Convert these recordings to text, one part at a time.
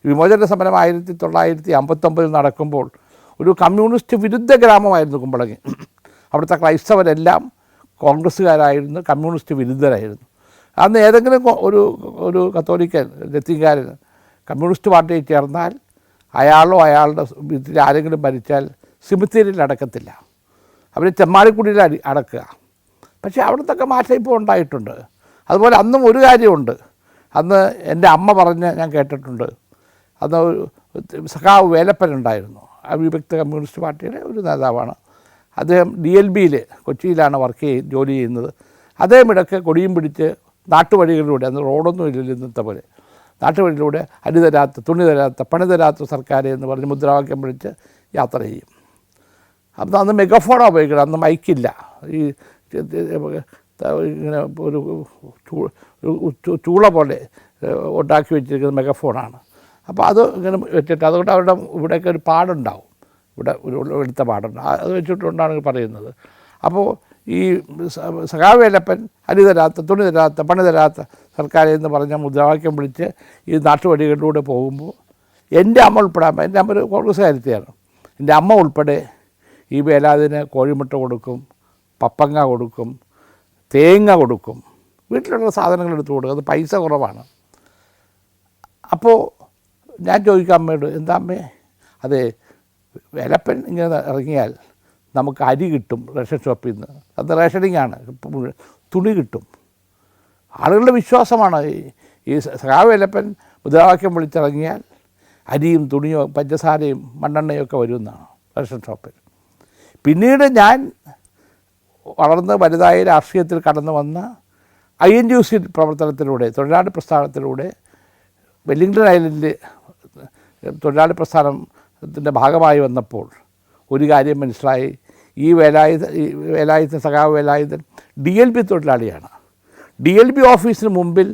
വിമോചന സമരം 1959 നടക്കുമ്പോൾ ഒരു കമ്മ്യൂണിസ്റ്റ് വിരുദ്ധ ഗ്രാമമായിരുന്നു കുമ്പളങ്ങി. അവിടുത്തെ ക്രൈസ്തവരെല്ലാം കോൺഗ്രസ്സുകാരായിരുന്നു, കമ്മ്യൂണിസ്റ്റ് വിരുദ്ധരായിരുന്നു. അന്ന് ഏതെങ്കിലും ഒരു കത്തോലിക്കൻ ലത്തീൻകാരൻ കമ്മ്യൂണിസ്റ്റ് പാർട്ടിയിൽ ചേർന്നാൽ അയാളോ അയാളുടെ വീട്ടിൽ ആരെങ്കിലും മരിച്ചാൽ സിമിത്തേരിയിൽ അടക്കത്തില്ല, അവർ ചെമ്മാടിക്കുടിയിൽ അടക്കുക. പക്ഷേ അവിടുത്തെ മാറ്റം ഇപ്പോൾ ഉണ്ടായിട്ടുണ്ട്. അതുപോലെ അന്നും ഒരു കാര്യമുണ്ട്, അന്ന് എൻ്റെ അമ്മ പറഞ്ഞ് ഞാൻ കേട്ടിട്ടുണ്ട്. അന്ന് സഖാവ് വേലപ്പൻ ഉണ്ടായിരുന്നു, അവിഭക്ത കമ്മ്യൂണിസ്റ്റ് പാർട്ടിയുടെ ഒരു നേതാവാണ്. അദ്ദേഹം DLBയിൽ കൊച്ചിയിലാണ് ജോലി ചെയ്യുന്നത്. അദ്ദേഹം ഇടയ്ക്ക് കൊടിയും പിടിച്ച് നാട്ടുവഴികളിലൂടെ, അന്ന് റോഡൊന്നും ഇല്ലല്ലോ ഇന്നത്തെ പോലെ, നാട്ടുവഴിയിലൂടെ അരി തരാത്ത, തുണി തരാത്ത, പണി തരാത്ത സർക്കാർ എന്ന് പറഞ്ഞ് മുദ്രാവാക്യം വിളിച്ച് യാത്ര ചെയ്യും. അപ്പം അന്ന് മെഗാഫോണാണ് ഉപയോഗിക്കണം, അന്ന് മൈക്കില്ല. ഈ ഇങ്ങനെ ഒരു ചൂള പോലെ ഉണ്ടാക്കി വെച്ചിരിക്കുന്ന മെഗാഫോണാണ്. അപ്പോൾ അത് ഇങ്ങനെ വെച്ചിട്ട്, അതുകൊണ്ട് അവരുടെ ഇവിടെയൊക്കെ ഒരു പാടുണ്ടാവും, ഇവിടെ ഒരു എടുത്ത പാടുണ്ട്, അത് വെച്ചിട്ടുണ്ടാണ് പറയുന്നത്. അപ്പോൾ ഈ സഖാവ് വേലപ്പൻ അരി തരാത്ത, തുണി തരാത്ത, പണി തരാത്ത സർക്കാർ എന്ന് പറഞ്ഞ മുദ്രാവാക്യം വിളിച്ച് ഈ നാട്ടുവഴികളിലൂടെ പോകുമ്പോൾ എൻ്റെ അമ്മ ഉൾപ്പെടെ, എൻ്റെ അമ്മ ഒരു കോൺഗ്രസ്സുകാരിയാണ്, എൻ്റെ അമ്മ ഉൾപ്പെടെ ഈ വേലാതിന് കോഴിമുട്ട കൊടുക്കും, പപ്പങ്ങ കൊടുക്കും, തേങ്ങ കൊടുക്കും, വീട്ടിലുള്ള സാധനങ്ങൾ എടുത്ത് കൊടുക്കും. അത് പൈസ കുറവാണ്. അപ്പോൾ ഞാൻ ചോദിക്കാം അമ്മയോട്, എന്താ അമ്മേ, അതെ വേലപ്പൻ ഇങ്ങനെ ഇറങ്ങിയാൽ നമുക്ക് അരി കിട്ടും റേഷൻ ഷോപ്പിൽ നിന്ന്, അത് റേഷനിങ്ങാണ്, തുണി കിട്ടും. ആളുകളുടെ വിശ്വാസമാണ് ഈ സഖാവ് വേലപ്പൻ മുദ്രാവാക്യം വിളിച്ചിറങ്ങിയാൽ അരിയും തുണിയോ പഞ്ചസാരയും മണ്ണെണ്ണയും ഒക്കെ വരുമെന്നാണ് റേഷൻ ഷോപ്പിൽ. പിന്നീട് ഞാൻ വളർന്ന് വലുതായി രാഷ്ട്രീയത്തിൽ കടന്നു വന്ന INTUC പ്രവർത്തനത്തിലൂടെ, തൊഴിലാളി പ്രസ്ഥാനത്തിലൂടെ വെല്ലിംഗ്ടൺ ഐലൻഡിൽ തൊഴിലാളി പ്രസ്ഥാനത്തിൻ്റെ ഭാഗമായി വന്നപ്പോൾ ഒരു കാര്യം മനസ്സിലായി. ഈ വേലായുധൻ, സഖാവ് വേലായുധൻ DLB തൊഴിലാളിയാണ്. DLB ഓഫീസിന് മുമ്പിൽ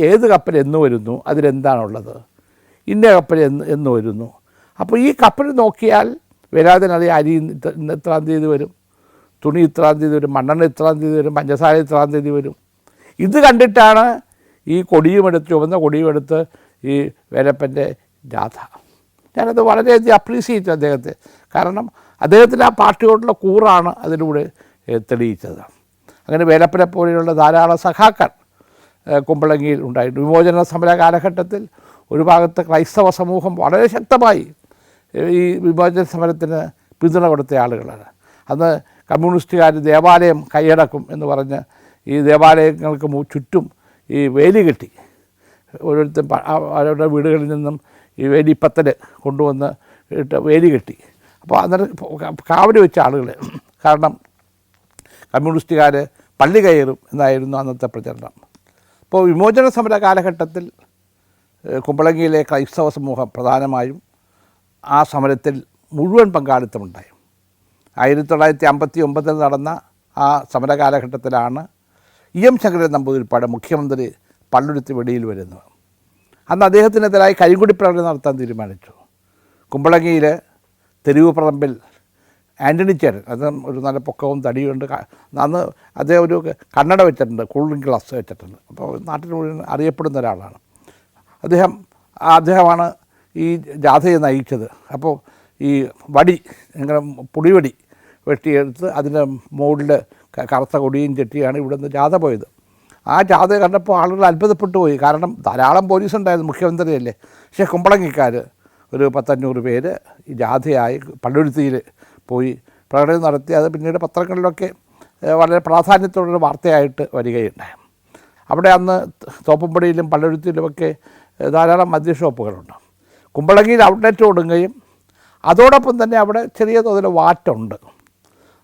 ഏത് കപ്പൽ എന്ന് വരുന്നു, അതിലെന്താണുള്ളത്, ഇന്ന കപ്പൽ എന്ന് വരുന്നു. അപ്പോൾ ഈ കപ്പൽ നോക്കിയാൽ വേലായുധൻ അറിയാം, അരി ഇത്രാം തീയതി വരും, തുണി ഇത്രാം തീയതി വരും, മണ്ണെണ്ണ ഇത്രാം തീയതി വരും, പഞ്ചസാര ഇത്രാം തീയതി വരും. ഇത് കണ്ടിട്ടാണ് ഈ കൊടിയുമെടുത്ത്, ചുവന്ന കൊടിയുമെടുത്ത് ഈ വേലപ്പൻ്റെ ജാഥ. ഞാനത് വളരെയധികം അപ്രീഷിയേറ്റ് ചെയ്തു അദ്ദേഹത്തെ. കാരണം അദ്ദേഹത്തിന് ആ പാർട്ടിയോടുള്ള കൂറാണ് അതിലൂടെ തെളിയിച്ചത്. അങ്ങനെ വേലപ്പനെ പോലെയുള്ള ധാരാളം സഖാക്കൾ കുമ്പളങ്ങിയിൽ ഉണ്ടായിട്ടുണ്ട്. വിമോചന സമര കാലഘട്ടത്തിൽ ഒരു ഭാഗത്ത് ക്രൈസ്തവ സമൂഹം വളരെ ശക്തമായി ഈ വിമോചന സമരത്തിന് പിന്തുണ കൊടുത്ത ആളുകളാണ്. അന്ന് കമ്മ്യൂണിസ്റ്റുകാർ ദേവാലയം കൈയടക്കും എന്ന് പറഞ്ഞ് ഈ ദേവാലയങ്ങൾക്ക് ചുറ്റും ഈ വേലി കെട്ടി, ഓരോരുത്തരും അവരുടെ വീടുകളിൽ നിന്നും ഈ വേലിപ്പത്തൽ കൊണ്ടുവന്ന് ഇട്ട് വേലി കെട്ടി. അപ്പോൾ അന്നേരം കാവല് വെച്ച ആളുകൾ, കാരണം കമ്മ്യൂണിസ്റ്റുകാർ പള്ളി കയറും എന്നായിരുന്നു അന്നത്തെ പ്രചരണം. അപ്പോൾ വിമോചന സമര കാലഘട്ടത്തിൽ കുമ്പളങ്ങിയിലെ ക്രൈസ്തവ സമൂഹം പ്രധാനമായും ആ സമരത്തിൽ മുഴുവൻ പങ്കാളിത്തമുണ്ടായി. 1959 നടന്ന ആ സമര കാലഘട്ടത്തിലാണ് EM ശങ്കരൻ നമ്പൂതിരിപ്പാട് മുഖ്യമന്ത്രി പള്ളുരുത്തി വെടിയിൽ വരുന്നത്. അന്ന് അദ്ദേഹത്തിനെതിരായി കരിങ്കൊടി പ്രകടനം നടത്താൻ തീരുമാനിച്ചു. കുമ്പളങ്ങിയിൽ തെരുവ് പറമ്പിൽ ആൻ്റണി ചേരൻ, അത് ഒരു നല്ല പൊക്കവും തടിയുണ്ട്. അന്ന് അദ്ദേഹം ഒരു കണ്ണട വെച്ചിട്ടുണ്ട്, കൂളിംഗ് ഗ്ലാസ് വെച്ചിട്ടുണ്ട്. അപ്പോൾ നാട്ടിൽ മുഴുവൻ അറിയപ്പെടുന്ന ഒരാളാണ് അദ്ദേഹമാണ് ഈ ജാഥയെ നയിച്ചത്. അപ്പോൾ ഈ വടി, ഇങ്ങനെ പൊടിവടി വെട്ടിയെടുത്ത് അതിൻ്റെ മുകളിൽ കറുത്ത കൊടിയും ചെട്ടിയാണ് ഇവിടെ നിന്ന് ജാഥ പോയത്. ആ ജാഥ കണ്ടപ്പോൾ ആളുകൾ അത്ഭുതപ്പെട്ടു പോയി. കാരണം ധാരാളം പോലീസ് ഉണ്ടായിരുന്നു, മുഖ്യമന്ത്രിയല്ലേ. പക്ഷേ കുമ്പളങ്ങിക്കാർ ഒരു 10-500 പേര് ഈ ജാഥയായി പള്ളുരുത്തിയിൽ പോയി പ്രകടനം നടത്തി. അത് പിന്നീട് പത്രങ്ങളിലൊക്കെ വളരെ പ്രാധാന്യത്തോടൊരു വാർത്തയായിട്ട് വരികയുണ്ടായി. അവിടെ അന്ന് തോപ്പുംപടിയിലും പള്ളുരുത്തിയിലുമൊക്കെ ധാരാളം മദ്യഷോപ്പുകളുണ്ട്. കുമ്പളങ്ങിയിൽ ഔട്ട്ലെറ്റ് കൊടുങ്ങുകയും അതോടൊപ്പം തന്നെ അവിടെ ചെറിയ തോതിൽ വാറ്റുണ്ട്.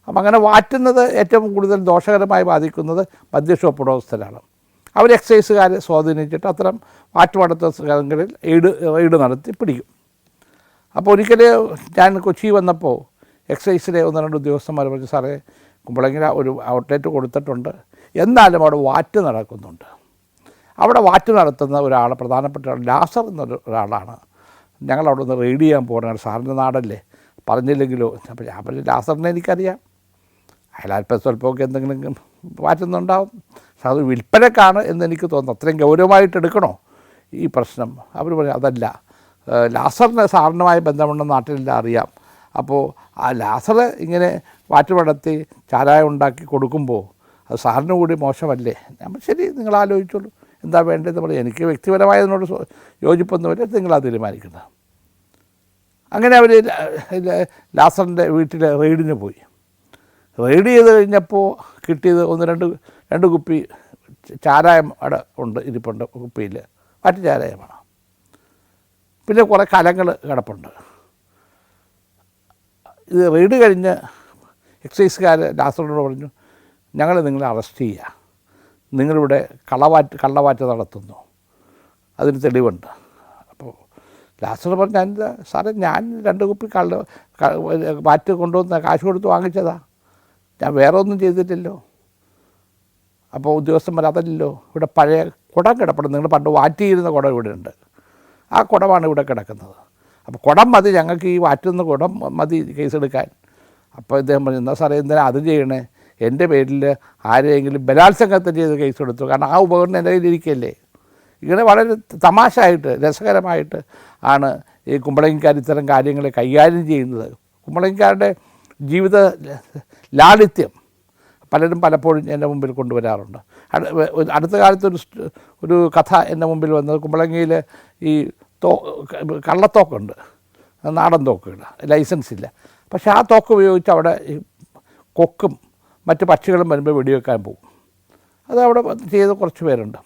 അപ്പം അങ്ങനെ വാറ്റുന്നത് ഏറ്റവും കൂടുതൽ ദോഷകരമായി ബാധിക്കുന്നത് മദ്യഷോപ്പ് ഉടമസ്ഥരാണ്. അവർ എക്സൈസുകാരെ സ്വാധീനിച്ചിട്ട് അത്തരം വാറ്റ് നടത്തുന്ന സ്ഥലങ്ങളിൽ റെയ്ഡ് നടത്തി പിടിക്കും. അപ്പോൾ ഒരിക്കൽ ഞാൻ കൊച്ചി വന്നപ്പോൾ എക്സൈസിലെ 1-2 ഉദ്യോഗസ്ഥന്മാർ പറഞ്ഞു, സാറേ കുമ്പളങ്ങിയിൽ ഒരു ഔട്ട്ലെറ്റ് കൊടുത്തിട്ടുണ്ട്, എന്നാലും അവിടെ വാറ്റ് നടക്കുന്നുണ്ട്. അവിടെ വാറ്റ് നടത്തുന്ന ഒരാൾ, പ്രധാനപ്പെട്ട ലാസർ എന്നൊരാളാണ്, ഞങ്ങളവിടെ നിന്ന് റെയ്ഡ് ചെയ്യാൻ പോകുന്നത്, സാറിൻ്റെ നാടല്ലേ, പറഞ്ഞില്ലെങ്കിലോ. അപ്പോൾ ഞാൻ പറഞ്ഞു, ലാസറിനെ എനിക്കറിയാം, അയാൾ അല്പം സ്വല്പമൊക്കെ എന്തെങ്കിലും മാറ്റുന്നുണ്ടാവും, പക്ഷെ അത് വിൽപ്പനക്കാണ് എന്നെനിക്ക് തോന്നുന്നു. അത്രയും ഗൗരവമായിട്ട് എടുക്കണോ ഈ പ്രശ്നം? അവർ പറഞ്ഞു, അതല്ല, ലാസറിന് സാറിനുമായി ബന്ധമുണ്ടെന്ന് നാട്ടിലെല്ലാം അറിയാം. അപ്പോൾ ആ ലാസർ ഇങ്ങനെ വാറ്റ് വളർത്തി ചാരായം ഉണ്ടാക്കി കൊടുക്കുമ്പോൾ അത് സാറിന് കൂടി മോശമല്ലേ? ഞാൻ ശരി, നിങ്ങൾ ആലോചിച്ചോളൂ എന്താ വേണ്ടതെന്ന് പറയും. എനിക്ക് വ്യക്തിപരമായി അതിനോട് യോജിപ്പൊന്നുമില്ല, നിങ്ങളത് തീരുമാനിക്കുന്നത്. അങ്ങനെ അവർ ലാസറിൻ്റെ വീട്ടിൽ റെയ്ഡിന് പോയി. റെയ്ഡ് ചെയ്ത് കഴിഞ്ഞപ്പോൾ കിട്ടിയത് രണ്ട് കുപ്പി ചാരായം അവിടെ ഉണ്ട്, ഇരിപ്പുണ്ട് കുപ്പിയിൽ, മറ്റു ചാരായമാണ്. പിന്നെ കുറേ കലങ്ങൾ കിടപ്പുണ്ട്. ഇത് റെയ്ഡ് കഴിഞ്ഞ് എക്സൈസുകാർ ലാസറിനോട് പറഞ്ഞു, ഞങ്ങൾ നിങ്ങളെ അറസ്റ്റ് ചെയ്യുക, നിങ്ങളിവിടെ കള്ളവാറ്റ് നടത്തുന്നു, അതിന് തെളിവുണ്ട്. അപ്പോൾ ലാസർ പറഞ്ഞു, എന്താ സാറേ, ഞാൻ 2 കുപ്പി വാറ്റ് കൊണ്ടുവന്ന് കാശ് കൊടുത്ത് വാങ്ങിച്ചതാ, ഞാൻ വേറെ ഒന്നും ചെയ്തിട്ടില്ലല്ലോ. അപ്പോൾ ഉദ്യോഗസ്ഥന്മാർ അതല്ലല്ലോ, ഇവിടെ പഴയ കുടം കിടപ്പുണ്ട്, നിങ്ങൾ പണ്ട് വാറ്റിയിരുന്ന കുടം ഇവിടെ ഉണ്ട്, ആ കുടമാണ് ഇവിടെ കിടക്കുന്നത്. അപ്പോൾ കുടം മതി, ഞങ്ങൾക്ക് ഈ വാറ്റുന്ന കുടം മതി കേസെടുക്കാൻ. അപ്പോൾ ഇദ്ദേഹം പറഞ്ഞു, എന്നാൽ സാറേ എന്തിനാ അത് ചെയ്യണേ, എൻ്റെ പേരിൽ ആരെയെങ്കിലും ബലാത്സംഗത്തിന് ചെയ്ത് കേസ് കൊടുത്തു, കാരണം ആ ഉപകരണം എൻ്റെ കയ്യിലിരിക്കുകയല്ലേ. ഇങ്ങനെ വളരെ തമാശയായിട്ട് രസകരമായിട്ട് ആണ് ഈ കുമ്പളങ്ങിക്കാർ ഇത്തരം കാര്യങ്ങളെ കൈകാര്യം ചെയ്യുന്നത്. കുമ്പളങ്ങിക്കാരുടെ ജീവിത ലാളിത്യം പലരും പലപ്പോഴും എൻ്റെ മുമ്പിൽ കൊണ്ടുവരാറുണ്ട്. അടുത്ത കാലത്തൊരു ഒരു കഥ എൻ്റെ മുമ്പിൽ വന്നത്, കുമ്പളങ്ങിയിൽ ഈ കള്ളത്തോക്കുണ്ട്, നാടൻ തോക്കുകൾ, ലൈസൻസ് ഇല്ല. പക്ഷേ ആ തോക്ക് ഉപയോഗിച്ച് അവിടെ ഈ കൊക്കും മറ്റ് പക്ഷികളും വരുമ്പോൾ വെടിവെക്കാൻ പോകും. അത് അവിടെ ചെയ്ത കുറച്ച് പേരുണ്ട്.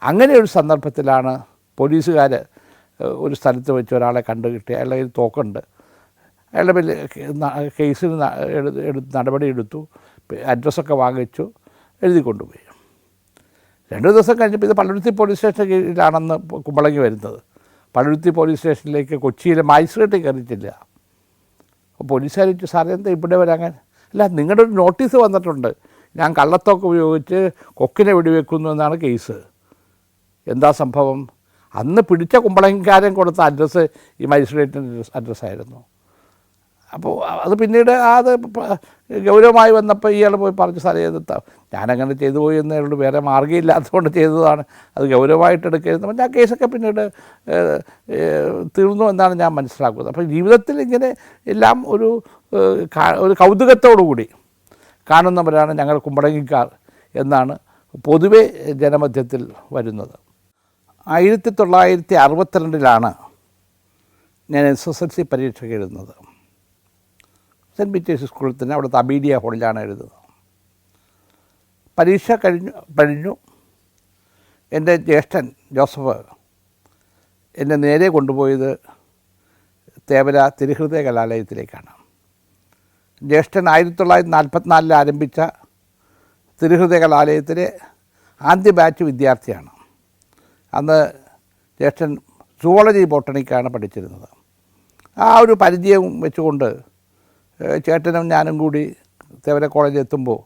അങ്ങനെ ഒരു സന്ദർഭത്തിലാണ് പോലീസുകാർ ഒരു സ്ഥലത്ത് വെച്ച് ഒരാളെ കണ്ടു കിട്ടി, അയാളുടെ കയ്യിൽ തോക്കുണ്ട്, അയാളുടെ പേരിൽ കേസിന് നടപടി എടുത്തു, അഡ്രസ്സൊക്കെ വാങ്ങിച്ചു, എഴുതി കൊണ്ടുപോയി. 2 ദിവസം കഴിഞ്ഞപ്പോൾ ഇത് പള്ളുരുത്തി പോലീസ് സ്റ്റേഷൻ കീഴിലാണെന്ന് കുമ്പളങ്ങി വരുന്നത്. പള്ളുരുത്തി പോലീസ് സ്റ്റേഷനിലേക്ക് കൊച്ചിയിലെ മജിസ്ട്രേറ്റ് കയറിയിട്ടില്ല. അപ്പോൾ പോലീസുകാർ ചോദിച്ചു, സാറേ എന്താ ഇവിടെ വരാൻ? അല്ല, നിങ്ങളുടെ ഒരു നോട്ടീസ് വന്നിട്ടുണ്ട്, ഞാൻ കള്ളത്തോക്ക് ഉപയോഗിച്ച് കൊക്കിനെ വെടിവെക്കുന്നു എന്നാണ് കേസ്. എന്താ സംഭവം? അന്ന് പിടിച്ച കുമ്പളങ്ങിക്കാരൻ കൊടുത്ത അഡ്രസ്സ് ഈ മജിസ്ട്രേറ്റിൻ്റെ അഡ്രസ്സായിരുന്നു. അപ്പോൾ അത് പിന്നീട് അത് ഗൗരവമായി വന്നപ്പോൾ ഇയാൾ പോയി പറഞ്ഞു, സാറേ ഞാനങ്ങനെ ചെയ്തു പോയി എന്നതുകൊണ്ട് വേറെ മാർഗ്ഗമില്ലാത്തതുകൊണ്ട് ചെയ്തതാണ്, അത് ഗൗരവമായിട്ട് എടുക്കരുത്. അപ്പോൾ ആ കേസൊക്കെ പിന്നീട് തീർന്നു എന്നാണ് ഞാൻ മനസ്സിലാക്കുന്നത്. അപ്പോൾ ജീവിതത്തിൽ ഇങ്ങനെ എല്ലാം ഒരു കൗതുകത്തോടു കൂടി കാണുന്നവരാണ് ഞങ്ങൾ കുമ്പളങ്ങിക്കാർ എന്നാണ് പൊതുവെ ജനമധ്യത്തിൽ വരുന്നത്. 1962 ഞാൻ SSLC പരീക്ഷ എഴുതുന്നത്. സെൻറ്റ് പീറ്റേഴ്സ് സ്കൂളിൽ തന്നെ, അവിടുത്തെ അബീഡിയ ഹോളിലാണ് എഴുതുന്നത്. പരീക്ഷ കഴിഞ്ഞു. എൻ്റെ ജ്യേഷ്ഠൻ ജോസഫ് എന്നെ നേരെ കൊണ്ടുപോയത് തേവര തിരുഹൃദയ കലാലയത്തിലേക്കാണ്. ജ്യേഷ്ഠൻ 1944 ആരംഭിച്ച തിരുഹൃദയ കലാലയത്തിലെ ആദ്യ ബാച്ച് വിദ്യാർത്ഥിയാണ്. അന്ന് ജ്യേഷ്ഠൻ സുവോളജി ബോട്ടണിക്കാണ് പഠിച്ചിരുന്നത്. ആ ഒരു പരിചയം വെച്ചുകൊണ്ട് ചേട്ടനും ഞാനും കൂടി തേവര കോളേജിൽ എത്തുമ്പോൾ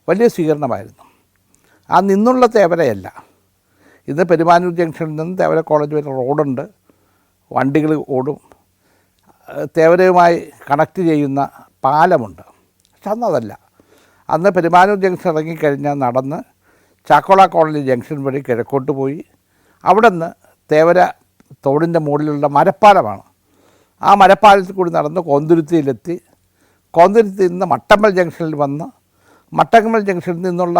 വലിയ സ്വീകരണമായിരുന്നു. ആ നിന്നുള്ള തേവരയല്ല, ഇന്ന് പെരുമാനൂർ ജംഗ്ഷനിൽ നിന്ന് തേവര കോളേജ് വരെ റോഡുണ്ട്, വണ്ടികൾ ഓടും, തേവരയുമായി കണക്ട് ചെയ്യുന്ന പാലമുണ്ട്. പക്ഷെ അന്നതല്ല. അന്ന് പെരുമാനൂർ ജംഗ്ഷൻ ഇറങ്ങിക്കഴിഞ്ഞാൽ നടന്ന് ചാക്കോള കോളേജ് ജംഗ്ഷൻ വഴി കിഴക്കോട്ട് പോയി അവിടെ നിന്ന് തേവര തോടിൻ്റെ മുകളിലുള്ള മരപ്പാലമാണ്. ആ മരപ്പാലത്തിൽ കൂടി നടന്ന് കോന്തുരുത്തിയിലെത്തി, കോന്തുരുത്തിയിൽ നിന്ന് മട്ടമ്മൽ ജംഗ്ഷനിൽ വന്ന് മട്ടമ്മൽ ജംഗ്ഷനിൽ നിന്നുള്ള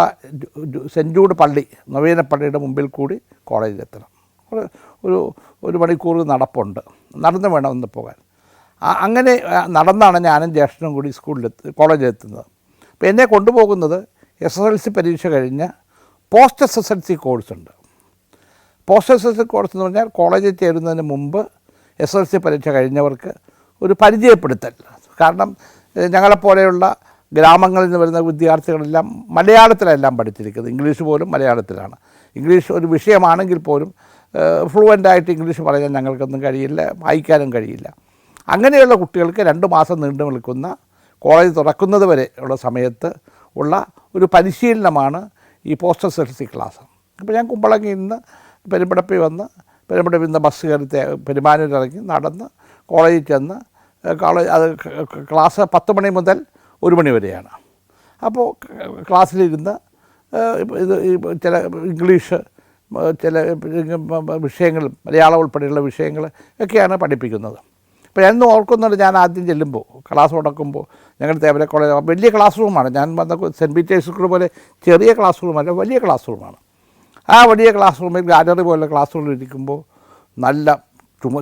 സെൻറ്റ് ജൂഡ് പള്ളി, നവീന പള്ളിയുടെ മുമ്പിൽ കൂടി കോളേജിലെത്തണം. ഒരു മണിക്കൂർ നടപ്പുണ്ട്, നടന്ന് വേണം ഒന്ന് പോകാൻ. അങ്ങനെ നടന്നാണ് ഞാനും ജ്യേഷ്ഠനും കൂടി കോളേജിലെത്തുന്നത്. അപ്പോൾ എന്നെ കൊണ്ടുപോകുന്നത് SSLC പരീക്ഷ കഴിഞ്ഞ് പോസ്റ്റ് SSLC കോഴ്സുണ്ട്. പോസ്റ്റ് SSLC കോഴ്സ് എന്ന് പറഞ്ഞാൽ കോളേജിൽ ചേരുന്നതിന് മുമ്പ് SSLC പരീക്ഷ കഴിഞ്ഞവർക്ക് ഒരു പരിചയപ്പെടുത്തൽ. കാരണം ഞങ്ങളെപ്പോലെയുള്ള ഗ്രാമങ്ങളിൽ നിന്ന് വരുന്ന വിദ്യാർത്ഥികളെല്ലാം മലയാളത്തിലെല്ലാം പഠിച്ചിരിക്കുന്നത്, ഇംഗ്ലീഷ് പോലും മലയാളത്തിലാണ്. ഇംഗ്ലീഷ് ഒരു വിഷയമാണെങ്കിൽ പോലും ഫ്ലുവൻ്റായിട്ട് ഇംഗ്ലീഷ് പറയാൻ ഞങ്ങൾക്കൊന്നും കഴിയില്ല, വായിക്കാനും കഴിയില്ല. അങ്ങനെയുള്ള കുട്ടികൾക്ക് 2 മാസം നീണ്ടു നിൽക്കുന്ന കോളേജ് തുറക്കുന്നത് വരെ ഉള്ള സമയത്ത് ഉള്ള ഒരു പരിശീലനമാണ് ഈ പോസ്റ്റ് SSLC ക്ലാസ്. അപ്പോൾ ഞാൻ കുമ്പളങ്ങിയിൽ നിന്ന് പെരുമ്പടപ്പിൽ വന്ന്, പെരുമ്പടപ്പിൽ നിന്ന് ബസ് കയറി പെരുമാനൂർ ഇറങ്ങി നടന്ന് കോളേജിൽ ചെന്ന് അത് ക്ലാസ് 10 മണി മുതൽ 1 മണി വരെയാണ്. അപ്പോൾ ക്ലാസ്സിലിരുന്ന് ഇത് ചില ഇംഗ്ലീഷ് ചില വിഷയങ്ങൾ മലയാളം ഉൾപ്പെടെയുള്ള വിഷയങ്ങൾ ഒക്കെയാണ് പഠിപ്പിക്കുന്നത്. ഇപ്പോൾ ഞാൻ ഓർക്കുന്നുണ്ട്, ഞാൻ ആദ്യം ചെല്ലുമ്പോൾ ക്ലാസ് തുടക്കുമ്പോൾ ഞങ്ങളുടെ തേവര കോളേജ് വലിയ ക്ലാസ് റൂമാണ്. ഞാൻ വന്ന സെൻറ്റ് പീറ്റേഴ്സ് സ്കൂൾ പോലെ ചെറിയ ക്ലാസ് റൂമല്ല, വലിയ ക്ലാസ് റൂമാണ്. ആ വലിയ ക്ലാസ് റൂമിൽ ഗാലറി പോലെ ക്ലാസ് റൂമിൽ ഇരിക്കുമ്പോൾ നല്ല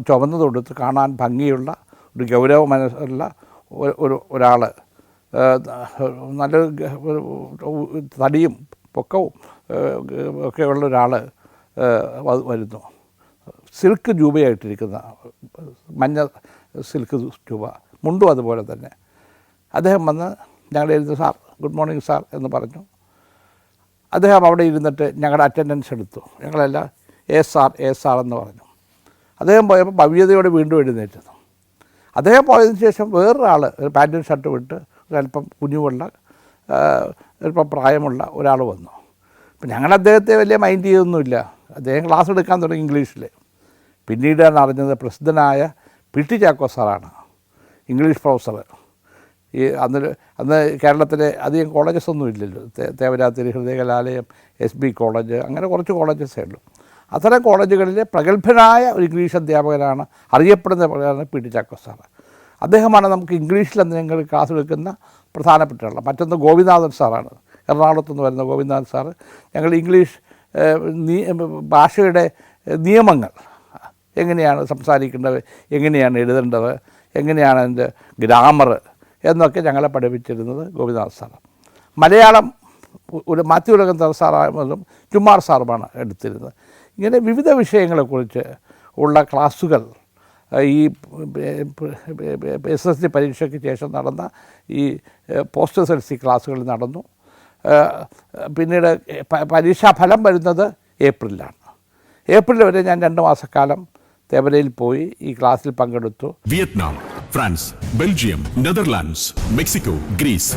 ചുവന്ന തൊടുത്ത് കാണാൻ ഭംഗിയുള്ള ഒരു ഗൗരവ മനസ്സുള്ള ഒരാൾ, നല്ല തടിയും പൊക്കവും ഒക്കെയുള്ള ഒരാൾ വരുന്നു. സിൽക്ക് ജൂബയായിട്ടിരിക്കുന്ന മഞ്ഞ സിൽക്ക് ജൂബ, മുണ്ടും അതുപോലെ തന്നെ. അദ്ദേഹം വന്ന് ഞങ്ങളുടെ എഴുതി, സാർ ഗുഡ് മോർണിംഗ് സാർ എന്ന് പറഞ്ഞു. അദ്ദേഹം അവിടെ ഇരുന്നിട്ട് ഞങ്ങളുടെ അറ്റൻഡൻസ് എടുത്തു. ഞങ്ങളെല്ലാം എ സാർ എന്ന് പറഞ്ഞു. അദ്ദേഹം പോയപ്പോൾ ഭവ്യതയോടെ വീണ്ടും എഴുന്നേറ്റു. അദ്ദേഹം പോയതിന് ശേഷം വേറൊരാൾ ഒരു പാൻറ്റും ഷർട്ടും ഇട്ട് ഒരല്പം കുഞ്ഞുമുള്ള അല്പം പ്രായമുള്ള ഒരാൾ വന്നു. അപ്പം ഞങ്ങൾ അദ്ദേഹത്തെ വലിയ മൈൻഡ് ചെയ്തൊന്നുമില്ല. അദ്ദേഹം ക്ലാസ് എടുക്കാൻ തുടങ്ങി ഇംഗ്ലീഷിൽ. പിന്നീടാണ് അറിഞ്ഞത് പ്രസിദ്ധനായ പി ടി ചാക്കോ സാറാണ്, ഇംഗ്ലീഷ് പ്രൊഫസർ. അന്ന് കേരളത്തിലെ അധികം കോളേജസ് ഒന്നും ഇല്ലല്ലോ. തേവരാത്തിരി, ഹൃദയകലാലയം, SB കോളേജ്, അങ്ങനെ കുറച്ച് കോളേജസേ ഉള്ളൂ. അത്തരം കോളേജുകളിലെ പ്രഗത്ഭനായ ഒരു ഇംഗ്ലീഷ് അധ്യാപകനാണ്, അറിയപ്പെടുന്ന പ്രകാരമാണ് പി ടി ചാക്കോ സാർ. അദ്ദേഹമാണ് നമുക്ക് ഇംഗ്ലീഷിൽ ഞങ്ങൾ ക്ലാസ് എടുക്കുന്ന പ്രധാനപ്പെട്ട ആൾ. മറ്റൊന്ന് ഗോപിനാഥൻ സാറാണ്, എറണാകുളത്തുനിന്ന് വരുന്ന ഗോപിനാഥൻ സാറ്. ഞങ്ങൾ ഇംഗ്ലീഷ് ഭാഷയുടെ നിയമങ്ങൾ, എങ്ങനെയാണ് സംസാരിക്കേണ്ടത്, എങ്ങനെയാണ് എഴുതേണ്ടത്, എങ്ങനെയാണ് അതിൻ്റെ ഗ്രാമർ എന്നൊക്കെ ഞങ്ങളെ പഠിപ്പിച്ചിരുന്നത് ഗോപിനാഥ് സാറ്. മലയാളം ഒരു മാത്യു ഉലകന്തർ സാറും ചുമ്മാർ സാറുമാണ് എടുത്തിരുന്നത്. ഇങ്ങനെ വിവിധ വിഷയങ്ങളെക്കുറിച്ച് ഉള്ള ക്ലാസ്സുകൾ ഈ SSLC പരീക്ഷയ്ക്ക് ശേഷം നടന്ന ഈ പോസ്റ്റ് SSLC ക്ലാസ്സുകളിൽ നടന്നു. പിന്നീട് പരീക്ഷാഫലം വരുന്നത് ഏപ്രിലാണ്. ഏപ്രിൽ വരെ ഞാൻ 2 മാസക്കാലം തേവരയിൽ പോയി ഈ ക്ലാസ്സിൽ പങ്കെടുത്തു. Vietnam, France, Belgium, Netherlands, Mexico, Greece.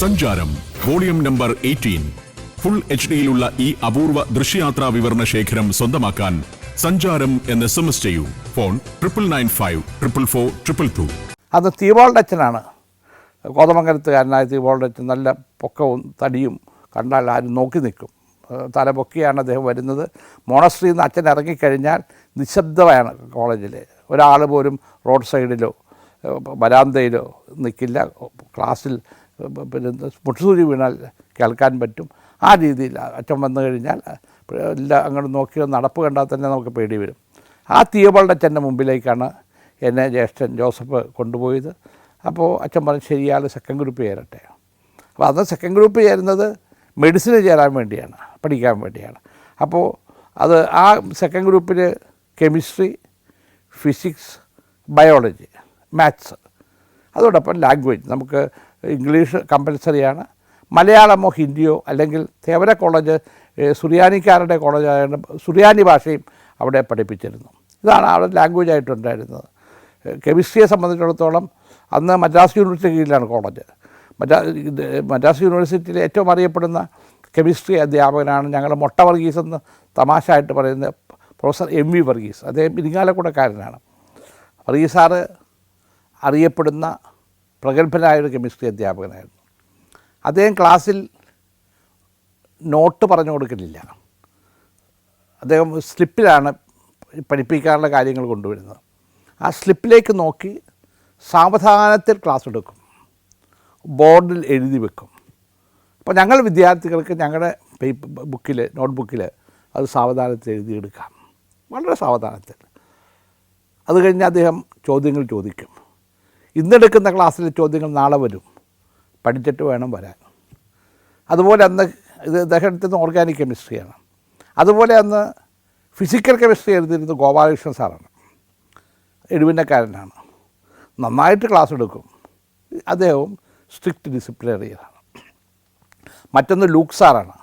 Sancharam volume number 18. Full HD-യിലുള്ള ഈ അപൂർവ ദൃശ്യയാത്രാ വിവരണ ശേഖരം സ്വന്തമാക്കാൻ സഞ്ചാരം എന്ന് SMS ചെയ്യൂ. ഫോൺ 9995 444 222. അത് തീവോൾഡ് അച്ഛനാണ്, കോതമംഗലത്തുകാരനായ തീവോൾഡ് അച്ഛൻ. നല്ല പൊക്കവും തടിയും കണ്ടാൽ ആരും നോക്കി നിൽക്കും. തല പൊക്കിയാണ് അദ്ദേഹം വരുന്നത്. മോണസ്ട്രിയിൽ നിന്ന് അച്ഛൻ ഇറങ്ങിക്കഴിഞ്ഞാൽ നിശബ്ദമാണ് കോളേജിൽ. ഒരാൾ പോലും റോഡ് സൈഡിലോ വരാന്തയിലോ നിൽക്കില്ല. ക്ലാസ്സിൽ പിന്നെ മുട്ടുസൂചി വീണാൽ കേൾക്കാൻ പറ്റും. ആ രീതിയിൽ അച്ഛൻ വന്നു കഴിഞ്ഞാൽ എല്ലാം അങ്ങോട്ട് നോക്കി നടപ്പ് കണ്ടാൽ തന്നെ നമുക്ക് പേടി വരും. ആ തീവോൾഡ് അച്ഛൻ്റെ മുമ്പിലേക്കാണ് എന്നെ ജ്യേഷ്ഠൻ ജോസഫ് കൊണ്ടുപോയത്. അപ്പോൾ അച്ഛൻ പറഞ്ഞു, ശരിയാൾ സെക്കൻഡ് ഗ്രൂപ്പ് ചേരട്ടെ. അപ്പോൾ അന്ന് സെക്കൻഡ് ഗ്രൂപ്പ് ചേരുന്നത് മെഡിസിന് ചേരാൻ വേണ്ടിയാണ്, പഠിക്കാൻ വേണ്ടിയാണ്. അപ്പോൾ അത് ആ സെക്കൻഡ് ഗ്രൂപ്പിൽ കെമിസ്ട്രി, ഫിസിക്സ്, ബയോളജി, മാത്സ്, അതോടൊപ്പം ലാംഗ്വേജ്. നമുക്ക് ഇംഗ്ലീഷ് കമ്പൽസറിയാണ്. മലയാളമോ ഹിന്ദിയോ അല്ലെങ്കിൽ തേവര കോളേജ് സുറിയാനിക്കാരുടെ കോളേജായതുകൊണ്ട് സുറിയാനി ഭാഷയും അവിടെ പഠിപ്പിച്ചിരുന്നു. ഇതാണ് അവിടെ ലാംഗ്വേജ് ആയിട്ടുണ്ടായിരുന്നത്. കെമിസ്ട്രിയെ സംബന്ധിച്ചിടത്തോളം അന്ന് മദ്രാസ് യൂണിവേഴ്സിറ്റി കീഴിലാണ് കോളേജ്. മദ്രാസ് യൂണിവേഴ്സിറ്റിയിലെ ഏറ്റവും അറിയപ്പെടുന്ന കെമിസ്ട്രി അധ്യാപകനാണ് ഞങ്ങൾ മൊട്ട വർഗീസ് എന്ന് തമാശയായിട്ട് പറയുന്ന പ്രൊഫസർ MV വർഗീസ്. അദ്ദേഹം ഇരിങ്ങാലക്കുടക്കാരനാണ്. വർഗീസ് സാറ് അറിയപ്പെടുന്ന പ്രഗത്ഭനായൊരു കെമിസ്ട്രി അധ്യാപകനായിരുന്നു. അദ്ദേഹം ക്ലാസ്സിൽ നോട്ട് പറഞ്ഞു കൊടുക്കലില്ല. അദ്ദേഹം സ്ലിപ്പിലാണ് പഠിപ്പിക്കാനുള്ള കാര്യങ്ങൾ കൊണ്ടുവരുന്നത്. ആ സ്ലിപ്പിലേക്ക് നോക്കി സാവധാനത്തിൽ ക്ലാസ് എടുക്കും, ബോർഡിൽ എഴുതി വെക്കും. അപ്പോൾ ഞങ്ങൾ വിദ്യാർത്ഥികൾക്ക് ഞങ്ങളുടെ ബുക്കിൽ, നോട്ട്ബുക്കിൽ അത് സാവധാനത്തിൽ എഴുതിയെടുക്കാം, വളരെ സാവധാനത്തിൽ. അത് കഴിഞ്ഞ് അദ്ദേഹം ചോദ്യങ്ങൾ ചോദിക്കും. ഇന്നെടുക്കുന്ന ക്ലാസ്സിലെ ചോദ്യങ്ങൾ നാളെ വരും, പഠിച്ചിട്ട് വേണം വരാൻ. അതുപോലെ അന്ന് ഇത് അദ്ദേഹം എടുത്തത് ഓർഗാനിക് കെമിസ്ട്രിയാണ്. അതുപോലെ അന്ന് ഫിസിക്കൽ കെമിസ്ട്രി എഴുതിയിരുന്നത് ഗോപാലകൃഷ്ണൻ സാറാണ്, എഴുവിനക്കാരനാണ്. നന്നായിട്ട് ക്ലാസ് എടുക്കും. അദ്ദേഹവും സ്ട്രിക്റ്റ് ഡിസിപ്ലിനറിയാണ്. മറ്റൊന്ന് ലൂക്ക് സാറാണ്.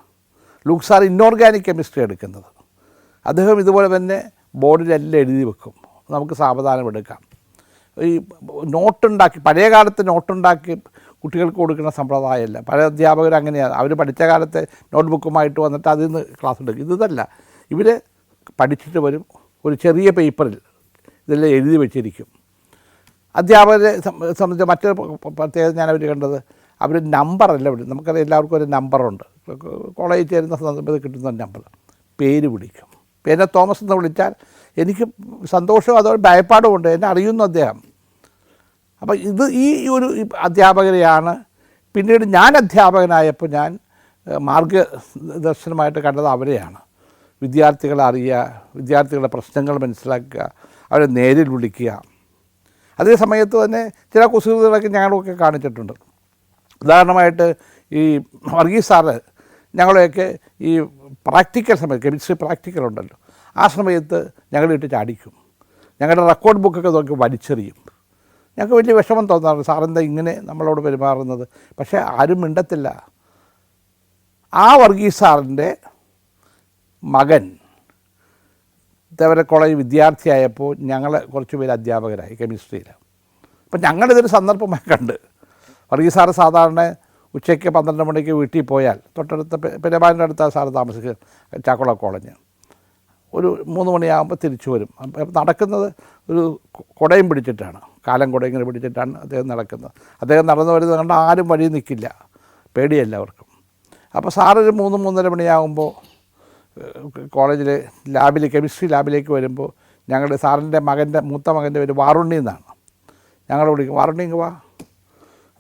ലൂക്ക് സാർ ഇൻഓർഗാനിക് കെമിസ്ട്രി എടുക്കുന്നത്. അദ്ദേഹം ഇതുപോലെ തന്നെ ബോർഡിലെല്ലാം എഴുതി വെക്കും, നമുക്ക് സാവധാനം എടുക്കാം. ഈ നോട്ടുണ്ടാക്കി, പഴയ കാലത്ത് നോട്ടുണ്ടാക്കി കുട്ടികൾക്ക് കൊടുക്കുന്ന സമ്പ്രദായമല്ല. പല അധ്യാപകർ അങ്ങനെയാണ്. അവർ പഠിച്ച കാലത്തെ നോട്ട്ബുക്കുമായിട്ട് വന്നിട്ട് അതിൽ നിന്ന് ക്ലാസ് എടുക്കും. ഇതല്ല, ഇവർ പഠിച്ചിട്ട് വരും, ഒരു ചെറിയ പേപ്പറിൽ ഇതെല്ലാം എഴുതി വെച്ചിരിക്കും. അധ്യാപകരെ സംബന്ധിച്ച് മറ്റൊരു പ്രത്യേകത ഞാൻ അവർ കണ്ടത്, അവർ നമ്പറല്ല വിടും. നമുക്കറിയാം എല്ലാവർക്കും ഒരു നമ്പറുണ്ട്. കോളേജിൽ ചേരുന്ന സന്ദർഭത്തിൽ കിട്ടുന്ന നമ്പർ. പേര് വിളിക്കും. എന്നെ തോമസ് എന്ന് വിളിച്ചാൽ എനിക്ക് സന്തോഷവും അതോടെ ഭയപ്പാടുമുണ്ട്, എന്നെ അറിയുന്നു അദ്ദേഹം. അപ്പോൾ ഈ ഒരു അധ്യാപകരെയാണ് പിന്നീട് ഞാൻ അധ്യാപകനായപ്പോൾ ഞാൻ മാർഗദർശനമായിട്ട് കണ്ടത് അവരെയാണ്. വിദ്യാർത്ഥികളെ അറിയുക, വിദ്യാർത്ഥികളുടെ പ്രശ്നങ്ങൾ മനസ്സിലാക്കുക, അവരെ നേരിൽ വിളിക്കുക. അതേ സമയത്ത് തന്നെ ചില കുസൃതികളൊക്കെ ഞങ്ങളൊക്കെ കാണിച്ചിട്ടുണ്ട്. ഉദാഹരണമായിട്ട് ഈ വർഗീസ് സാറ് ഞങ്ങളെയൊക്കെ ഈ പ്രാക്ടിക്കൽ സമയത്ത്, കെമിസ്ട്രി പ്രാക്ടിക്കൽ ഉണ്ടല്ലോ, ആ സമയത്ത് ഞങ്ങളിട്ട് ചാടിക്കും. ഞങ്ങളുടെ റെക്കോർഡ് ബുക്കൊക്കെ നോക്കി വലിച്ചെറിയും. ഞങ്ങൾക്ക് വലിയ വിഷമം തോന്നാറുണ്ട്, സാറെന്താ ഇങ്ങനെ നമ്മളോട് പെരുമാറുന്നത്. പക്ഷേ ആരും മിണ്ടത്തില്ല. ആ വർഗീസ് സാറിൻ്റെ മകൻ തേവര കോളേജ് വിദ്യാർത്ഥിയായപ്പോൾ ഞങ്ങൾ കുറച്ച് പേര് അധ്യാപകരായി കെമിസ്ട്രിയിൽ. അപ്പം ഞങ്ങളിതൊരു സന്ദർഭമായി കണ്ട്. വർഗീസ് സാറ് സാധാരണ ഉച്ചയ്ക്ക് 12 മണിക്ക് വീട്ടിൽ പോയാൽ തൊട്ടടുത്ത പെരുമാറിൻ്റെ അടുത്താണ് സാറ് താമസിക്കുക, ചാക്കുള കോളേജ്. ഒരു 3 മണിയാകുമ്പോൾ തിരിച്ചു വരും. അപ്പം നടക്കുന്നത് ഒരു കുടയും പിടിച്ചിട്ടാണ്, കാലം കുട ഇങ്ങനെ പിടിച്ചിട്ടാണ് അദ്ദേഹം നടക്കുന്നത്. അദ്ദേഹം നടന്നു വരുന്നത് കണ്ട് ആരും വഴി നിൽക്കില്ല, പേടിയെല്ലാവർക്കും. അപ്പോൾ സാറൊരു 3-3:30 മണിയാകുമ്പോൾ കോളേജിൽ ലാബിൽ കെമിസ്ട്രി ലാബിലേക്ക് വരുമ്പോൾ ഞങ്ങളുടെ സാറിൻ്റെ മൂത്ത മകൻ്റെ പേര് വാറുണ്ണി എന്നാണ്. ഞങ്ങൾ വിളിക്കും, വാറുണ്ണി ഇങ്ങ് വാ.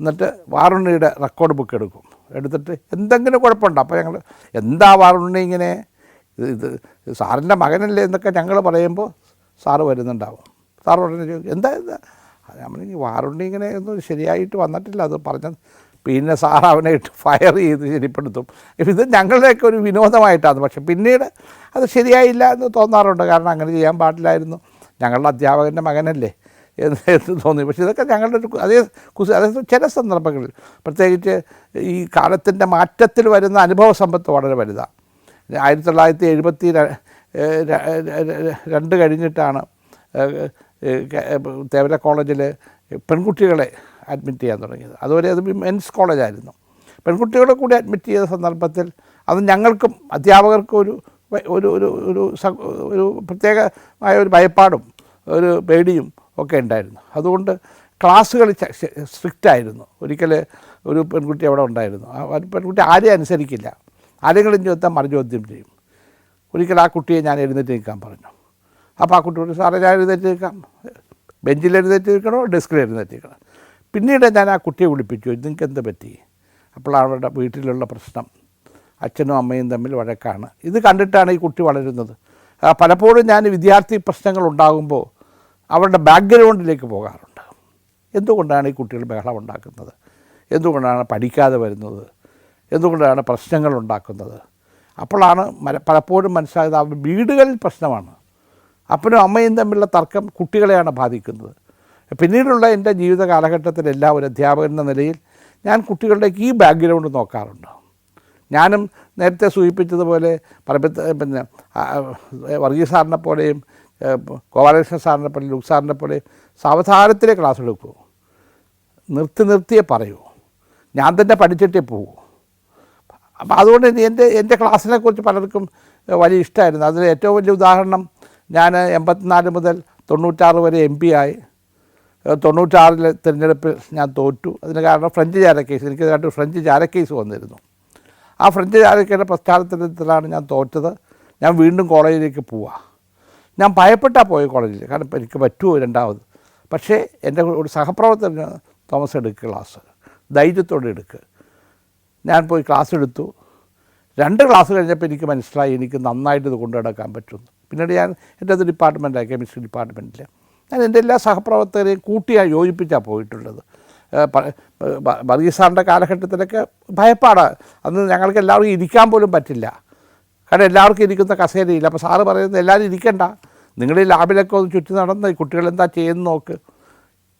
എന്നിട്ട് വാറുണ്ണിയുടെ റെക്കോർഡ് ബുക്ക് എടുത്തിട്ട് എന്തെങ്കിലും കുഴപ്പമുണ്ടോ? അപ്പോൾ ഞങ്ങൾ എന്താ വാറുണ്ണി ഇങ്ങനെ, ഇത് സാറിൻ്റെ മകനല്ലേ എന്നൊക്കെ ഞങ്ങൾ പറയുമ്പോൾ സാറ് വരുന്നുണ്ടാവും. സാറ് ഉടനെ ചോദിക്കും, എന്താ നമ്മൾ വാറുണ്ണി ഇങ്ങനെ ഒന്നും ശരിയായിട്ട് വന്നിട്ടില്ല, അത് പറഞ്ഞത്. പിന്നെ സാർ അവനെ ഇട്ട് ഫയർ ചെയ്ത് ശരിപ്പെടുത്തും. ഇത് ഞങ്ങളുടെയൊക്കെ ഒരു വിനോദമായിട്ടാണ്. പക്ഷെ പിന്നീട് അത് ശരിയായില്ല എന്ന് തോന്നാറുണ്ട്. കാരണം അങ്ങനെ ചെയ്യാൻ പാടില്ലായിരുന്നു, ഞങ്ങളുടെ അധ്യാപകൻ്റെ മകനല്ലേ എന്ന് തോന്നി. പക്ഷേ ഇതൊക്കെ ഞങ്ങളുടെ ഒരു അതായത് ചില സന്ദർഭങ്ങളിൽ, പ്രത്യേകിച്ച് ഈ കാലത്തിൻ്റെ മാറ്റത്തിൽ വരുന്ന അനുഭവ സമ്പത്ത് വളരെ വലുതാണ്. 1972 കഴിഞ്ഞിട്ടാണ് തേവര കോളേജിൽ പെൺകുട്ടികളെ അഡ്മിറ്റ് ചെയ്യാൻ തുടങ്ങിയത്. അതുവരെ അത് മെൻസ് കോളേജായിരുന്നു. പെൺകുട്ടികളെ കൂടി അഡ്മിറ്റ് ചെയ്ത സന്ദർഭത്തിൽ അത് ഞങ്ങൾക്കും അധ്യാപകർക്കും ഒരു ഒരു ഒരു ഒരു പ്രത്യേകമായ ഒരു ഭയപ്പാടും ഒരു പേടിയും ഒക്കെ ഉണ്ടായിരുന്നു. അതുകൊണ്ട് ക്ലാസ്സുകൾ സ്ട്രിക്റ്റായിരുന്നു. ഒരിക്കൽ ഒരു പെൺകുട്ടി അവിടെ ഉണ്ടായിരുന്നു. ആ പെൺകുട്ടി ആരെയും അനുസരിക്കില്ല, ആരെങ്കിലും ചോദിച്ചാൽ മറുചോദ്യം ചെയ്യും. ഒരിക്കൽ ആ കുട്ടിയെ ഞാൻ എഴുന്നേറ്റ് നിൽക്കാൻ പറഞ്ഞു. അപ്പോൾ ആ കുട്ടിയോട്, സാറേ ഞാൻ എഴുന്നേറ്റ് നിൽക്കാം, ബെഞ്ചിൽ എഴുന്നേറ്റ് നിൽക്കണോ ഡെസ്കിൽ എഴുന്നേറ്റ് നിൽക്കണം. പിന്നീട് ഞാൻ ആ കുട്ടിയെ വിളിപ്പിച്ചു, നിങ്ങൾക്ക് എന്ത് പറ്റി? അപ്പോഴാണ് അവരുടെ വീട്ടിലുള്ള പ്രശ്നം, അച്ഛനും അമ്മയും തമ്മിൽ വഴക്കാണ്. ഇത് കണ്ടിട്ടാണ് ഈ കുട്ടി വളരുന്നത്. പലപ്പോഴും ഞാൻ വിദ്യാർത്ഥി പ്രശ്നങ്ങൾ ഉണ്ടാകുമ്പോൾ അവരുടെ ബാക്ക്ഗ്രൗണ്ടിലേക്ക് പോകാറുണ്ട്. എന്തുകൊണ്ടാണ് ഈ കുട്ടികൾ ബഹളം ഉണ്ടാക്കുന്നത്? എന്തുകൊണ്ടാണ് പഠിക്കാതെ വരുന്നത്? എന്തുകൊണ്ടാണ് പ്രശ്നങ്ങൾ ഉണ്ടാക്കുന്നത്? അപ്പോഴാണ് പലപ്പോഴും മനസ്സിലായത് ആ വീടുകളിൽ പ്രശ്നമാണ്. അപ്പനും അമ്മയും തമ്മിലുള്ള തർക്കം കുട്ടികളെയാണ് ബാധിക്കുന്നത്. പിന്നീടുള്ള എൻ്റെ ജീവിത കാലഘട്ടത്തിലെല്ലാം ഒരു അധ്യാപകൻ എന്ന നിലയിൽ ഞാൻ കുട്ടികളുടെ ഈ ബാക്ക്ഗ്രൗണ്ട് നോക്കാറുണ്ട്. ഞാനും നേരത്തെ സൂചിപ്പിച്ചതുപോലെ പിന്നെ വർഗീസ് സാറിനെ പോലെയും ഗോപാലകൃഷ്ണൻ സാറിനെ പോലെ ലുക്ക് സാറിനെ പോലെയും സാവധാനത്തിലെ ക്ലാസ് എടുക്കൂ, നിർത്തിയേ പറയൂ, ഞാൻ തന്നെ പഠിച്ചിട്ടേ പോകൂ. അപ്പോൾ അതുകൊണ്ട് എൻ്റെ ക്ലാസ്സിനെക്കുറിച്ച് പലർക്കും വലിയ ഇഷ്ടമായിരുന്നു. അതിൽ ഏറ്റവും വലിയ ഉദാഹരണം, ഞാൻ 84 മുതൽ 96 വരെ MP ആയി. 96 തിരഞ്ഞെടുപ്പിൽ ഞാൻ തോറ്റു. അതിന് കാരണം ഫ്രഞ്ച് ചാരക്കേസ്, എനിക്ക് രണ്ട് ഫ്രഞ്ച് ചാരക്കേസ് വന്നിരുന്നു. ആ ഫ്രഞ്ച് ചാരക്കേസിൻ്റെ പശ്ചാത്തലത്തിലാണ് ഞാൻ തോറ്റത്. ഞാൻ വീണ്ടും കോളേജിലേക്ക് പോവുക. ഞാൻ ഭയപ്പെട്ടാൽ പോയി കോളേജിൽ, കാരണം എനിക്ക് പറ്റുമോ രണ്ടാമത്. പക്ഷേ എൻ്റെ ഒരു സഹപ്രവർത്തകൻ തോമസ് എടുക്കുക ക്ലാസ്, ധൈര്യത്തോടെ എടുക്കുക. ഞാൻ പോയി ക്ലാസ് എടുത്തു. 2 ക്ലാസ് കഴിഞ്ഞപ്പോൾ എനിക്ക് മനസ്സിലായി എനിക്ക് നന്നായിട്ട് ഇത് കൊണ്ടു നടക്കാൻ പറ്റുമെന്ന്. പിന്നീട് ഞാൻ എൻ്റെ അത് ഡിപ്പാർട്ട്മെൻറ്റായി, കെമിസ്ട്രി ഡിപ്പാർട്ട്മെൻറ്റിൽ ഞാൻ എൻ്റെ എല്ലാ സഹപ്രവർത്തകരെയും കൂട്ടിയായി യോജിപ്പിച്ചാണ് പോയിട്ടുള്ളത്. വർഗീസ് സാറിൻ്റെ കാലഘട്ടത്തിലൊക്കെ ഭയപ്പാടാണ്. അന്ന് ഞങ്ങൾക്ക് എല്ലാവർക്കും ഇരിക്കാൻ പോലും പറ്റില്ല, കാരണം എല്ലാവർക്കും ഇരിക്കുന്ന കസേരയില്ല. അപ്പോൾ സാറ് പറയുന്നത് എല്ലാവരും ഇരിക്കണ്ട, നിങ്ങൾ ഈ ലാബിലൊക്കെ ഒന്ന് ചുറ്റി നടന്ന് കുട്ടികളെന്താ ചെയ്യുന്നു നോക്ക്.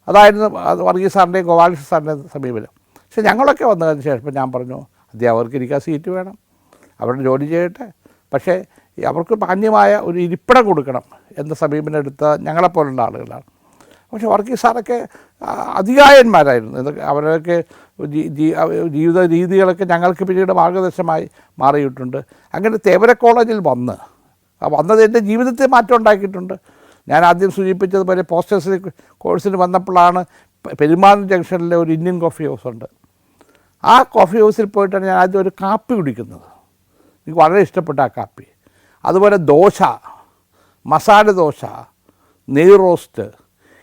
അതായിരുന്നു വർഗീസ് സാറിൻ്റെയും ഗോപാലകൃഷ്ണൻ സാറിൻ്റെയും സമീപനം. പക്ഷേ ഞങ്ങളൊക്കെ വന്നതിന് ശേഷം ഞാൻ പറഞ്ഞു, അധ്യാപകർക്ക് ഇരിക്കാൻ സീറ്റ് വേണം, അവരുടെ ജോലി ചെയ്യട്ടെ, പക്ഷേ അവർക്ക് മാന്യമായ ഒരു ഇരിപ്പിടം കൊടുക്കണം എന്ന സമീപനം എടുത്ത ഞങ്ങളെപ്പോലുള്ള ആളുകളാണ്. പക്ഷേ വർഗീസ് സാറൊക്കെ അധികായന്മാരായിരുന്നു. ഇതൊക്കെ അവരൊക്കെ ജീവിത രീതികളൊക്കെ ഞങ്ങൾക്ക് പിന്നീട് മാർഗദർശനമായി മാറിയിട്ടുണ്ട്. അങ്ങനെ തേവര കോളേജിൽ വന്നത് എൻ്റെ ജീവിതത്തിൽ മാറ്റം ഉണ്ടാക്കിയിട്ടുണ്ട്. ഞാൻ ആദ്യം സൂചിപ്പിച്ചതുപോലെ പോസ്റ്റേഴ്സ് കോഴ്സിന് വന്നപ്പോഴാണ് പെരുമാൻ ജംഗ്ഷനിലെ ഒരു ഇന്ത്യൻ കോഫി ഹൗസ് ഉണ്ട്. ആ കോഫി ഹൗസിൽ പോയിട്ടാണ് ഞാൻ ആദ്യം ഒരു കാപ്പി കുടിക്കുന്നത്. എനിക്ക് വളരെ ഇഷ്ടപ്പെട്ട ആ കാപ്പി. അതുപോലെ ദോശ, മസാല ദോശ, നെയ് റോസ്റ്റ്,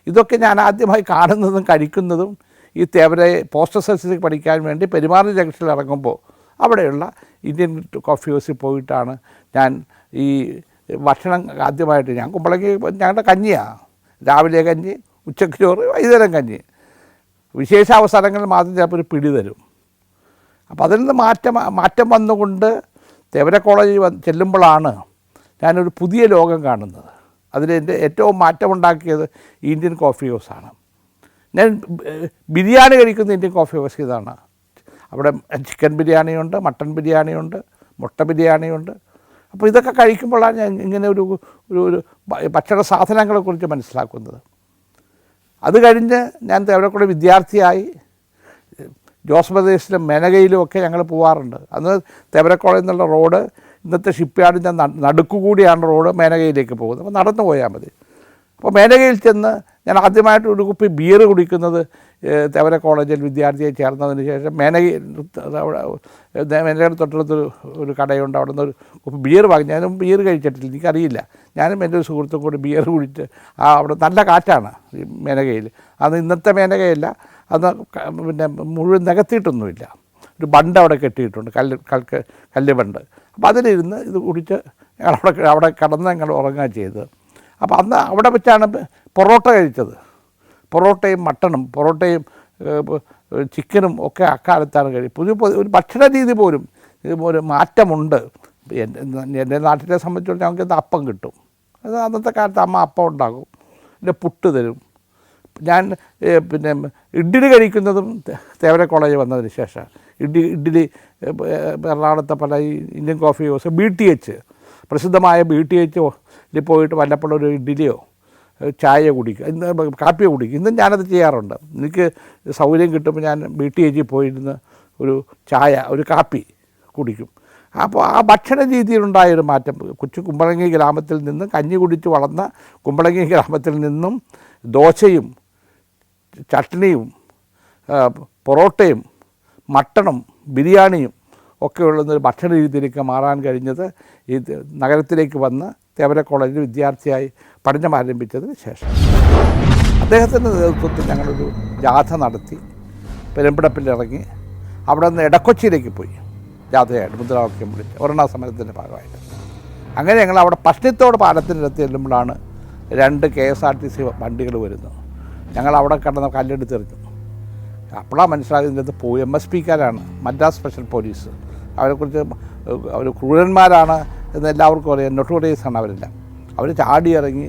ഇതൊക്കെ ഞാൻ ആദ്യമായി കാണുന്നതും കഴിക്കുന്നതും ഈ തേവര പോസ്റ്റൽ സർവീസിലേക്ക് പഠിക്കാൻ വേണ്ടി പെരുമാറി ജംഗ്ഷനിൽ ഇറങ്ങുമ്പോൾ അവിടെയുള്ള ഇന്ത്യൻ കോഫി ഹൗസിൽ പോയിട്ടാണ് ഞാൻ ഈ ഭക്ഷണം ആദ്യമായിട്ട്. ഞാൻ കുമ്പളങ്ങി ഞങ്ങളുടെ കഞ്ഞിയാണ്, രാവിലെ കഞ്ഞി, ഉച്ചയ്ക്ക് ചോറ്, വൈകുന്നേരം കഞ്ഞി, വിശേഷാവസരങ്ങളിൽ മാത്രം ചിലപ്പോൾ ഒരു പിടി തരും. അപ്പോൾ അതിൽ നിന്ന് മാറ്റം വന്നുകൊണ്ട് തേവര കോളേജിൽ ചെല്ലുമ്പോഴാണ് ഞാനൊരു പുതിയ ലോകം കാണുന്നത്. അതിലെൻ്റെ ഏറ്റവും മാറ്റമുണ്ടാക്കിയത് ഇന്ത്യൻ കോഫി ഹൗസാണ്. ഞാൻ ബിരിയാണി കഴിക്കുന്ന ഇന്ത്യൻ കോഫി ഹൗസ് ഇതാണ്. അവിടെ ചിക്കൻ ബിരിയാണിയുണ്ട്, മട്ടൺ ബിരിയാണിയുണ്ട്, മുട്ട ബിരിയാണിയുണ്ട്. അപ്പോൾ ഇതൊക്കെ കഴിക്കുമ്പോഴാണ് ഞാൻ ഇങ്ങനെ ഒരു ഭക്ഷണ സാധനങ്ങളെക്കുറിച്ച് മനസ്സിലാക്കുന്നത്. അത് കഴിഞ്ഞ് ഞാൻ തേവരക്കുള്ള വിദ്യാർത്ഥിയായി ജോസ് പ്രദേശിലും മേനകയിലുമൊക്കെ ഞങ്ങൾ പോകാറുണ്ട്. അന്ന് തേവര കോളേജിൽ നിന്നുള്ള റോഡ് ഇന്നത്തെ ഷിപ്പ് യാർഡിൻ്റെ നടുക്കുകൂടിയാണ് റോഡ് മേനകയിലേക്ക് പോകുന്നത്. അപ്പോൾ നടന്നു പോയാൽ മതി. അപ്പോൾ മേനകയിൽ ചെന്ന് ഞാൻ ആദ്യമായിട്ട് ഒരു കുപ്പി ബിയർ കുടിക്കുന്നത് തേവര കോളേജിൽ വിദ്യാർത്ഥിയായി ചേർന്നതിന് ശേഷം മേനകയുടെ തൊട്ടടുത്തൊരു കടയുണ്ട്. അവിടെ നിന്ന് ഒരു കുപ്പി ബിയർ വാങ്ങി. ഞാനും ബിയർ കഴിച്ചിട്ടില്ല, എനിക്കറിയില്ല. ഞാനും എൻ്റെ ഒരു സുഹൃത്തും കൂടി ബിയർ കുടിച്ച് അവിടെ നല്ല കാറ്റാണ് ഈ മേനകയിൽ. അത് ഇന്നത്തെ മേനകയല്ല, അത് പിന്നെ മുഴുവൻ നികത്തിയിട്ടൊന്നുമില്ല. ഒരു ബണ്ട് അവിടെ കെട്ടിയിട്ടുണ്ട്, കല്ല് ബണ്ട്. അപ്പോൾ അതിലിരുന്ന് ഇത് കുടിച്ച് ഞങ്ങൾ അവിടെ കിടന്ന് ഞങ്ങൾ ഉറങ്ങുകയാണ് ചെയ്തത്. അപ്പോൾ അന്ന് അവിടെ വെച്ചാണ് പൊറോട്ട കഴിച്ചത്. പൊറോട്ടയും മട്ടണും പൊറോട്ടയും ചിക്കനും ഒക്കെ അക്കാലത്താണ് പുതിയ ഒരു ഭക്ഷണ രീതി പോലും ഒരു മാറ്റമുണ്ട്. എൻ്റെ നാട്ടിലെ സംബന്ധിച്ചിടത്തോളം ഞങ്ങൾക്ക് അപ്പം കിട്ടും. അത് അന്നത്തെ കാലത്ത് അമ്മ അപ്പം ഉണ്ടാകും, പിന്നെ പുട്ട് തരും. ഞാൻ പിന്നെ ഇഡ്ഡലി കഴിക്കുന്നതും തേവര കോളേജ് വന്നതിന് ശേഷം. ഇഡ്ഡലി എറണാകുളത്തെ പല ഇന്ത്യൻ കോഫി ഹൗസ്, BTH പ്രസിദ്ധമായ BTH പോയിട്ട് വല്ലപ്പോഴും ഒരു ഇഡ്ഡലിയോ ചായ കുടിക്കുക, ഇന്ന് കാപ്പിയോ കുടിക്കുക. ഇന്നും ഞാനത് ചെയ്യാറുണ്ട്. എനിക്ക് സൗകര്യം കിട്ടുമ്പോൾ ഞാൻ BTH പോയിരുന്ന് ഒരു ചായ, ഒരു കാപ്പി കുടിക്കും. അപ്പോൾ ആ ഭക്ഷണ രീതിയിലുണ്ടായൊരു മാറ്റം, കുമ്പളങ്ങി ഗ്രാമത്തിൽ നിന്ന് കഞ്ഞി കുടിച്ച് വളർന്ന കുമ്പളങ്ങി ഗ്രാമത്തിൽ നിന്നും ദോശയും ചട്നിയും പൊറോട്ടയും മട്ടണും ബിരിയാണിയും ഒക്കെ ഉള്ളൊരു ഭക്ഷണ രീതിയിലേക്ക് മാറാൻ കഴിഞ്ഞത് ഈ നഗരത്തിലേക്ക് വന്ന് തേവര കോളേജിൽ വിദ്യാർത്ഥിയായി പഠനം ആരംഭിച്ചതിന് ശേഷം. അദ്ദേഹത്തിൻ്റെ നേതൃത്വത്തിൽ ഞങ്ങളൊരു ജാഥ നടത്തി പെരുമ്പടപ്പിലിറങ്ങി അവിടെ നിന്ന് ഇടക്കൊച്ചിയിലേക്ക് പോയി ജാഥയായിട്ട് മുദ്രാവാക്യം വിളിച്ച് ഒരെണ്ണ സമരത്തിൻ്റെ ഭാഗമായിട്ട്. അങ്ങനെ ഞങ്ങൾ അവിടെ പഷ്ണിത്തോട് പാലത്തിനടുത്ത് ചെല്ലുമ്പോഴാണ് 2 KSRTC വണ്ടികൾ വരുന്നത്. ഞങ്ങൾ അവിടെ കിടന്ന് കല്ലെടുത്തെറിഞ്ഞു. അപ്പോഴാണ് മനസ്സിലാകുന്നത് MSPക്കാരാണ്, മദ്രാസ് സ്പെഷ്യൽ പോലീസ്. അവരെക്കുറിച്ച് അവർ ക്രൂരന്മാരാണ് എന്ന് എല്ലാവർക്കും അറിയാം, നൊട്ടോറിയസാണ് അവരെല്ലാം. അവർ ചാടി ഇറങ്ങി